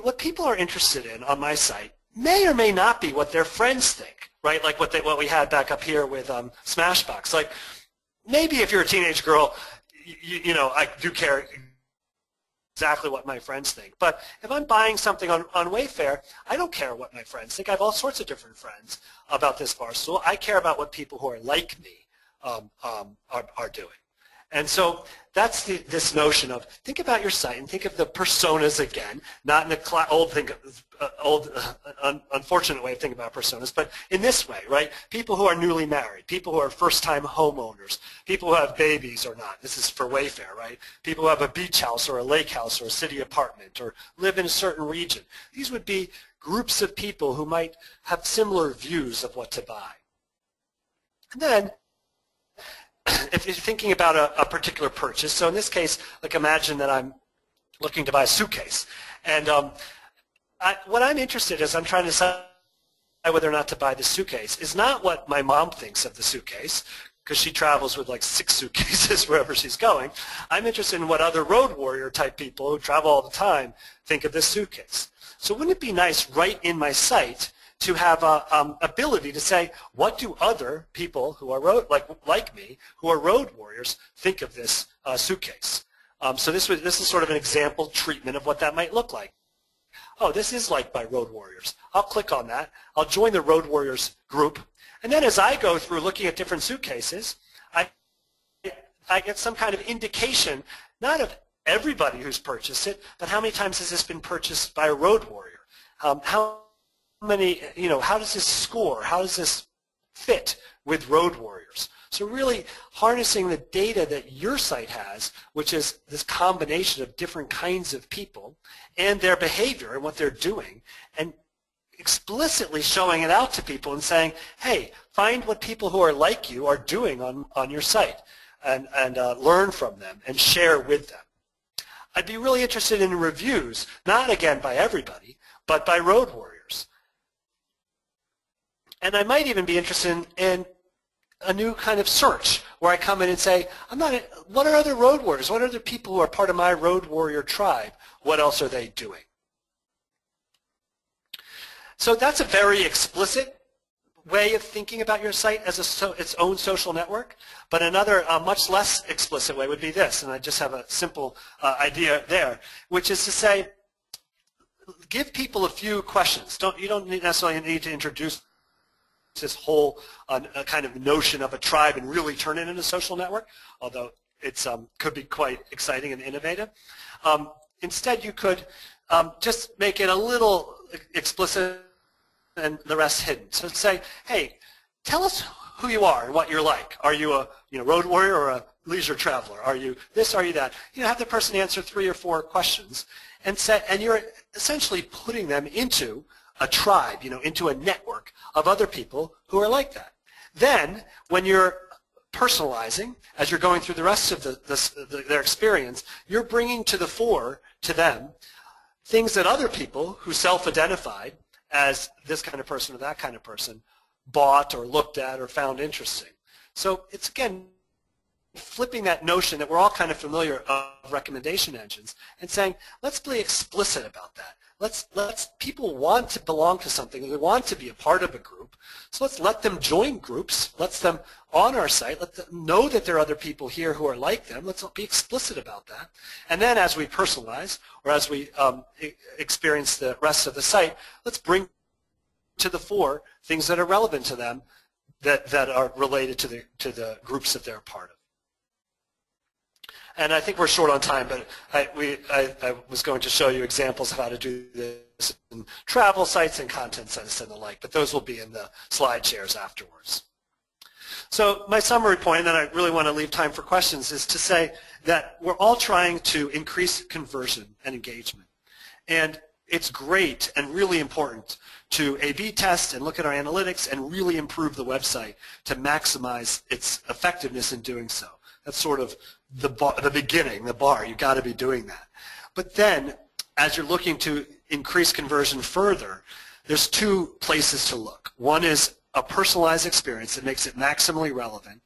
what people are interested in on my site may or may not be what their friends think, right? Like what we had back up here with Smashbox. Like maybe if you're a teenage girl, I do care exactly what my friends think. But if I'm buying something on Wayfair, I don't care what my friends think. I have all sorts of different friends about this parcel. I care about what people who are like me are doing. And so that's this notion of think about your site and think of the personas again, not in the unfortunate way of thinking about personas, but in this way, right? People who are newly married, people who are first-time homeowners, people who have babies or not. This is for Wayfair, right? People who have a beach house or a lake house or a city apartment or live in a certain region. These would be groups of people who might have similar views of what to buy. And then if you're thinking about a particular purchase, so in this case, like imagine that I'm looking to buy a suitcase. And what I'm interested in is I'm trying to decide whether or not to buy the suitcase is not what my mom thinks of the suitcase, because she travels with like 6 suitcases wherever she's going. I'm interested in what other road warrior type people who travel all the time think of this suitcase. So wouldn't it be nice right in my site to have a ability to say, what do other people who are like me, who are road warriors, think of this suitcase? So this is sort of an example treatment of what that might look like. Oh, this is liked by road warriors. I'll click on that. I'll join the road warriors group. And then as I go through looking at different suitcases, I get some kind of indication, not of everybody who's purchased it, but how many times has this been purchased by a road warrior? How many, how does this score? How does this fit with road warriors? So really harnessing the data that your site has, which is this combination of different kinds of people and their behavior and what they're doing, and explicitly showing it out to people and saying, hey, find what people who are like you are doing on your site and learn from them and share with them. I'd be really interested in reviews, not again by everybody, but by road warriors. And I might even be interested in a new kind of search where I come in and say, what are other road warriors? What are the people who are part of my road warrior tribe? What else are they doing? So that's a very explicit way of thinking about your site as its own social network. But another much less explicit way would be this, and I just have a simple idea there, which is to say, give people a few questions. You don't necessarily need to introduce this whole kind of notion of a tribe and really turn it into a social network, although it could be quite exciting and innovative. Instead, you could just make it a little explicit and the rest hidden. So say, hey, tell us who you are and what you're like. Are you a road warrior or a leisure traveler? Are you this, are you that? Have the person answer 3 or 4 questions, and you're essentially putting them into a tribe, into a network of other people who are like that. Then, when you're personalizing, as you're going through the rest of their experience, you're bringing to the fore to them things that other people who self-identified as this kind of person or that kind of person bought or looked at or found interesting. So it's, again, flipping that notion that we're all kind of familiar of recommendation engines and saying, let's be explicit about that. People want to belong to something. They want to be a part of a group. So let's let them join groups. Let's them on our site. Let them know that there are other people here who are like them. Let's be explicit about that. And then as we personalize or as we experience the rest of the site, let's bring to the fore things that are relevant to them that are related to the groups that they're a part of. And I think we're short on time, but I was going to show you examples of how to do this in travel sites and content sites and the like, but those will be in the slide shares afterwards. So my summary point, and then I really want to leave time for questions, is to say that we're all trying to increase conversion and engagement. And it's great and really important to A/B test and look at our analytics and really improve the website to maximize its effectiveness in doing so. That's sort of the beginning, the bar. You've got to be doing that. But then, as you're looking to increase conversion further, there's 2 places to look. One is a personalized experience that makes it maximally relevant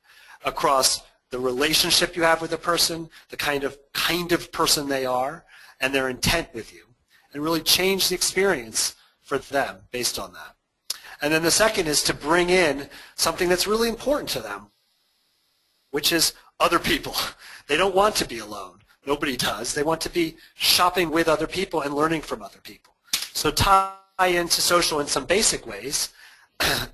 across the relationship you have with the person, the kind of person they are, and their intent with you, and really change the experience for them based on that. And then the second is to bring in something that's really important to them, which is other people. They don't want to be alone. Nobody does. They want to be shopping with other people and learning from other people. So tie into social in some basic ways,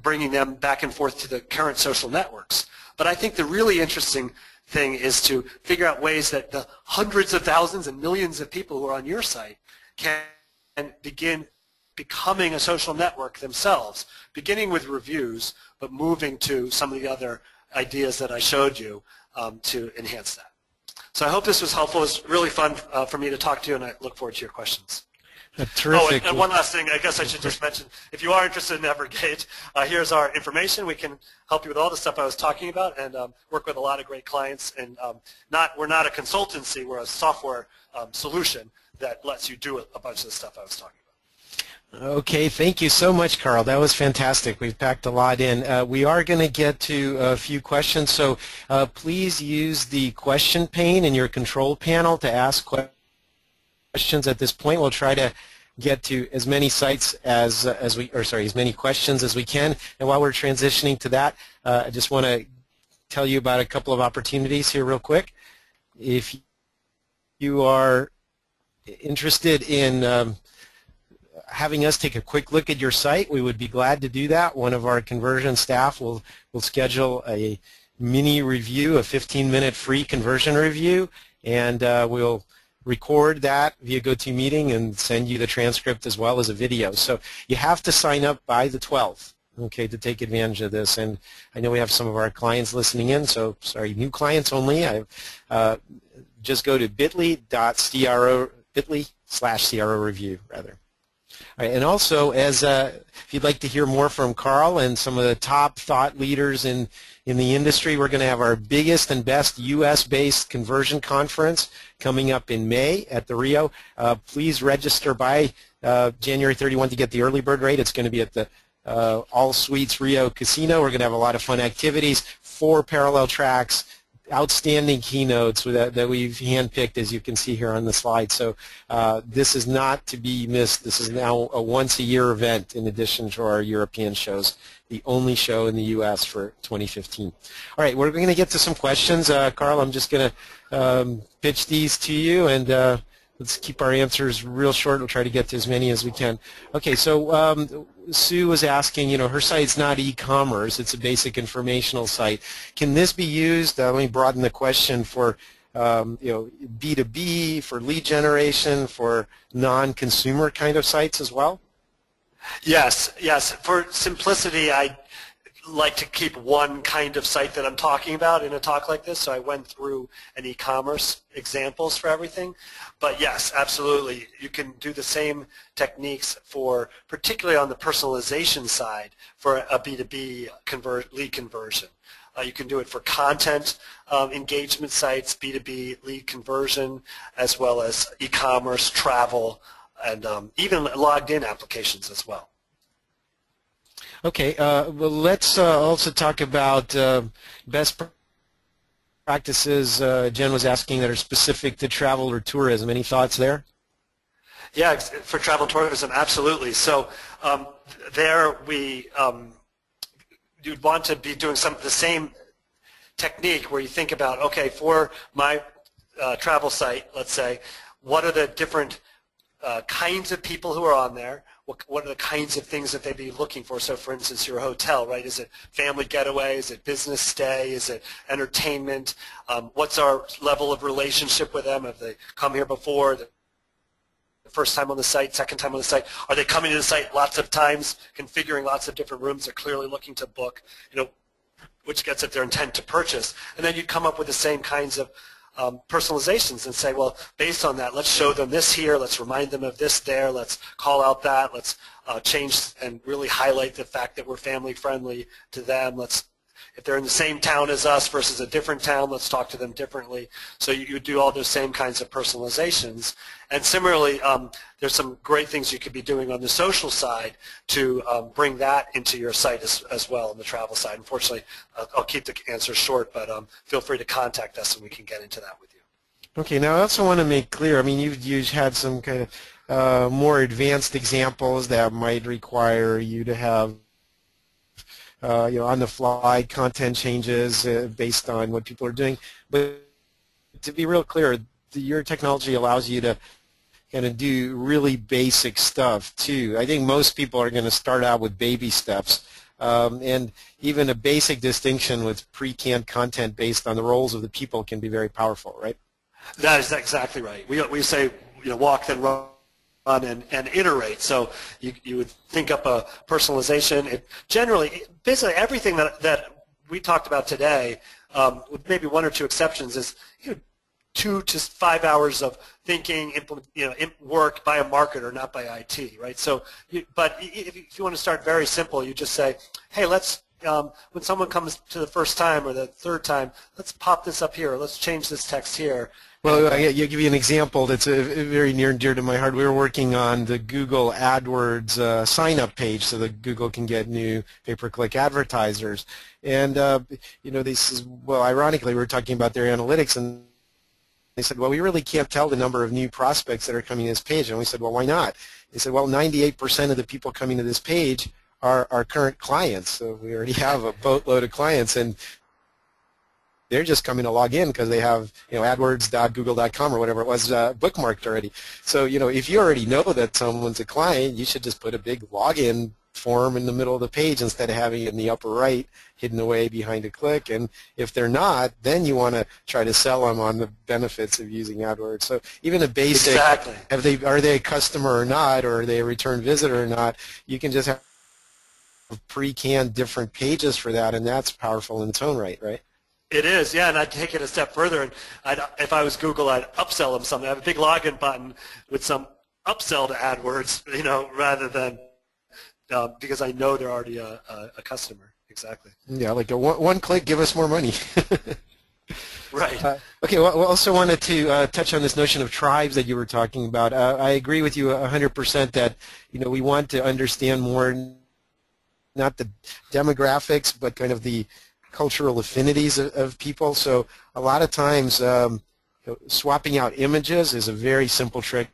bringing them back and forth to the current social networks. But I think the really interesting thing is to figure out ways that the hundreds of thousands and millions of people who are on your site can begin becoming a social network themselves, beginning with reviews, but moving to some of the other ideas that I showed you to enhance that. So I hope this was helpful. It was really fun for me to talk to you, and I look forward to your questions. Terrific. Oh, and one last thing, I guess I should just mention, if you are interested in Evergage, here's our information. We can help you with all the stuff I was talking about and work with a lot of great clients. And we're not a consultancy, we're a software solution that lets you do a bunch of the stuff I was talking about. Okay, thank you so much, Karl. That was fantastic. We've packed a lot in. We are going to get to a few questions, so please use the question pane in your control panel to ask questions at this point. We'll try to get to as many sites as many questions as we can. And while we're transitioning to that, I just want to tell you about a couple of opportunities here real quick. If you are interested in having us take a quick look at your site, we would be glad to do that. One of our conversion staff will schedule a mini review, a 15-minute free conversion review, and we'll record that via GoToMeeting and send you the transcript as well as a video. So you have to sign up by the 12th, okay, to take advantage of this. And I know we have some of our clients listening in, so sorry, new clients only. Just go to bit.ly/CRO review, rather. All right, and also, if you'd like to hear more from Karl and some of the top thought leaders in the industry, we're going to have our biggest and best U.S.-based conversion conference coming up in May at the Rio. Please register by January 31 to get the early bird rate. It's going to be at the All Suites Rio Casino. We're going to have a lot of fun activities, 4 parallel tracks, outstanding keynotes that we've handpicked, as you can see here on the slide. So this is not to be missed. This is now a once-a-year event in addition to our European shows, the only show in the U.S. for 2015. All right, we're going to get to some questions. Karl, I'm just going to pitch these to you, and let's keep our answers real short. We'll try to get to as many as we can. Okay, so Sue was asking, her site's not e-commerce, it's a basic informational site. Can this be used, let me broaden the question, for B2B, for lead generation, for non-consumer kind of sites as well? Yes, yes. For simplicity, like to keep one kind of site that I'm talking about in a talk like this, so I went through an e-commerce examples for everything. But yes, absolutely, you can do the same techniques for, particularly on the personalization side, for a B2B lead conversion. You can do it for content engagement sites, B2B lead conversion, as well as e-commerce, travel, and even logged in applications as well. Okay, well, let's also talk about best practices Jen was asking that are specific to travel or tourism. Any thoughts there? Yeah, for travel and tourism, absolutely. So there you'd want to be doing some of the same technique where you think about, okay, for my travel site, let's say, what are the different kinds of people who are on there? What are the kinds of things that they'd be looking for? So, for instance, your hotel, right? Is it family getaway? Is it business stay? Is it entertainment? What's our level of relationship with them? Have they come here before? The first time on the site, second time on the site? Are they coming to the site lots of times, configuring lots of different rooms? They're clearly looking to book, which gets at their intent to purchase. And then you come up with the same kinds of personalizations and say, well, based on that, let's show them this here, let's remind them of this there, let's call out that, let's change and really highlight the fact that we're family friendly to them. If they're in the same town as us versus a different town, let's talk to them differently. So you do all those same kinds of personalizations. And similarly, there's some great things you could be doing on the social side to bring that into your site as well on the travel side. Unfortunately, I'll keep the answer short, but feel free to contact us and we can get into that with you. Okay, now I also want to make clear, I mean, you've had some kind of more advanced examples that might require you to have on-the-fly content changes based on what people are doing. But to be real clear, your technology allows you to kind of do really basic stuff too. I think most people are going to start out with baby steps, and even a basic distinction with pre-canned content based on the roles of the people can be very powerful, right? That is exactly right. We say, walk then run. And iterate. So you would think up a personalization. Basically everything that we talked about today, with maybe one or two exceptions, is 2 to 5 hours of thinking, work by a marketer, not by IT, right? So, but if you want to start very simple, you just say, hey, let's when someone comes to the first time or the third time, let's pop this up here. Or let's change this text here. Well, I'll give you an example that's very near and dear to my heart. We were working on the Google AdWords sign-up page so that Google can get new pay-per-click advertisers. And, they said, well, ironically, we were talking about their analytics, and they said, well, we really can't tell the number of new prospects that are coming to this page. And we said, well, why not? They said, well, 98% of the people coming to this page are our current clients. So we already have a boatload of clients, and they're just coming to log in because they have, AdWords.google.com or whatever it was bookmarked already. So, if you already know that someone's a client, you should just put a big login form in the middle of the page instead of having it in the upper right, hidden away behind a click. And if they're not, then you want to try to sell them on the benefits of using AdWords. So even a basic, exactly. Are they a customer or not, or are they a return visitor or not, you can just have pre-canned different pages for that, and that's powerful in its own right, right? It is, yeah, and I'd take it a step further, and if I was Google, I'd upsell them something. I have a big login button with some upsell to AdWords, rather than because I know they're already a customer. Exactly. Yeah, like a one click, give us more money. Right. Okay, well, I also wanted to touch on this notion of tribes that you were talking about. I agree with you 100% that we want to understand more, not the demographics, but kind of the cultural affinities of people. So a lot of times swapping out images is a very simple trick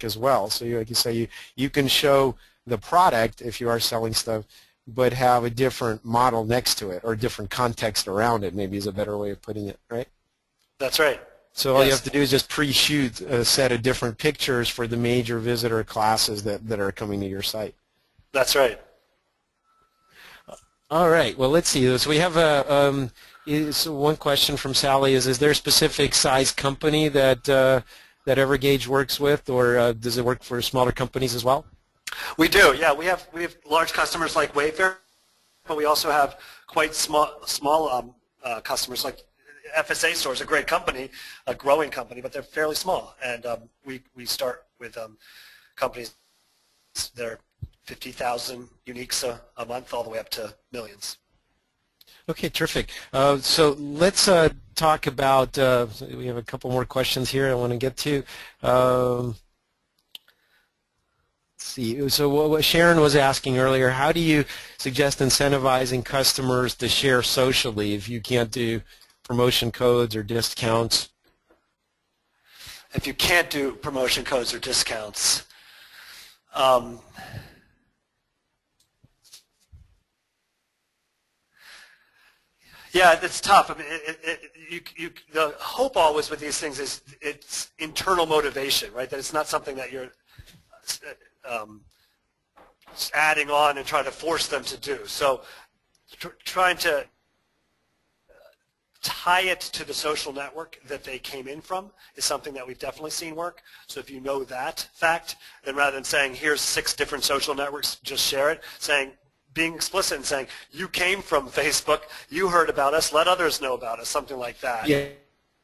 as well. So like you say, you can show the product if you are selling stuff, but have a different model next to it or a different context around it, maybe is a better way of putting it, right? That's right. So all you have to do is just pre-shoot a set of different pictures for the major visitor classes that are coming to your site. That's right. All right. Well, let's see. So we have one question from Sally is there a specific size company that Evergage works with, or does it work for smaller companies as well? We do. Yeah, we have large customers like Wayfair, but we also have quite small customers like FSA stores, a great company, a growing company, but they're fairly small. And we start with companies that are 50,000 uniques a month all the way up to millions. Okay, terrific. So let's talk about, we have a couple more questions here I want to get to. Let's see. So what Sharon was asking earlier, how do you suggest incentivizing customers to share socially if you can't do promotion codes or discounts? If you can't do promotion codes or discounts, yeah, it's tough. I mean, the hope always with these things is it's internal motivation, right? That it's not something that you're adding on and trying to force them to do. So trying to tie it to the social network that they came in from is something that we've definitely seen work. So if you know that fact, then rather than saying, here's 6 different social networks, just share it, being explicit and saying, you came from Facebook, you heard about us, let others know about us, something like that. Yeah.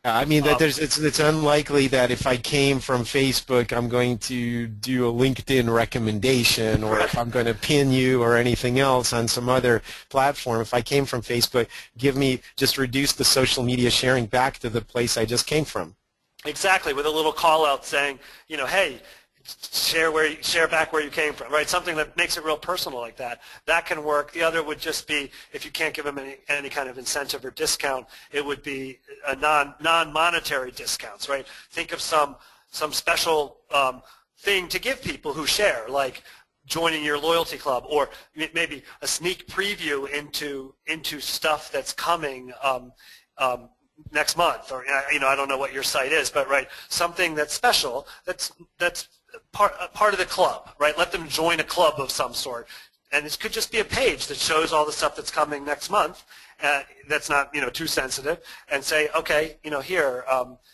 I mean, that it's unlikely that if I came from Facebook, I'm going to do a LinkedIn recommendation, or if I'm going to pin you or anything else on some other platform. If I came from Facebook, just reduce the social media sharing back to the place I just came from. Exactly, with a little call out saying, you know, hey, share back where you came from, right? Something that makes it real personal like that. That can work. The other would just be, if you can't give them any kind of incentive or discount, it would be a non-monetary discounts, right? Think of some special thing to give people who share, like joining your loyalty club, or maybe a sneak preview into stuff that's coming next month, or you know, I don't know what your site is, but right, something that's special, that's part of the club, right? Let them join a club of some sort, and it could just be a page that shows all the stuff that's coming next month. That's not, you know, too sensitive, and say, okay, you know, here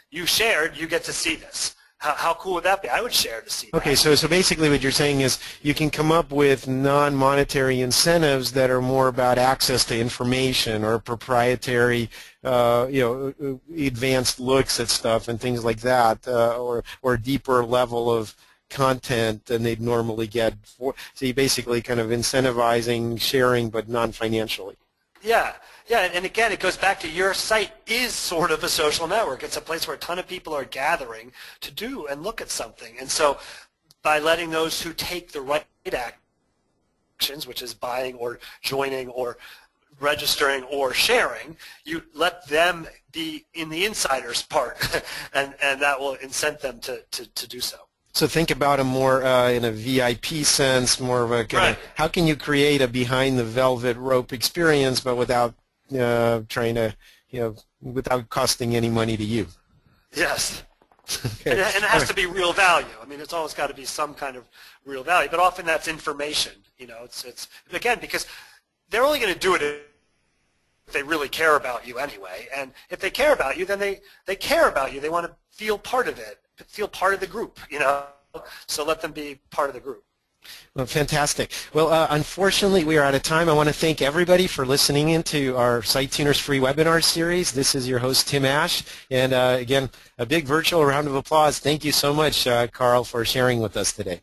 you shared, you get to see this. How cool would that be? I would share to see that. Okay, so basically what you're saying is you can come up with non-monetary incentives that are more about access to information or proprietary, you know, advanced looks at stuff and things like that, or a deeper level of content than they'd normally get. So you basically kind of incentivizing sharing, but non-financially. Yeah. Yeah, and again, it goes back to your site is sort of a social network. It's a place where a ton of people are gathering to do and look at something. And so by letting those who take the right actions, which is buying or joining or registering or sharing, you let them be in the insiders part, and that will incent them to do so. So think about it more in a VIP sense, more of a kind of, how can you create a behind the velvet rope experience, but without trying to, you know, without costing any money to you. Yes. Okay. And it has to be real value. I mean, it's always got to be some kind of real value, but often that's information. You know, it's again, because they're only going to do it if they really care about you anyway. And if they care about you, then they care about you. They want to feel part of it, feel part of the group, you know. So let them be part of the group. Well, fantastic. Well, unfortunately, we are out of time. I want to thank everybody for listening into our SiteTuners free webinar series. This is your host, Tim Ash. And again, a big virtual round of applause. Thank you so much, Karl, for sharing with us today.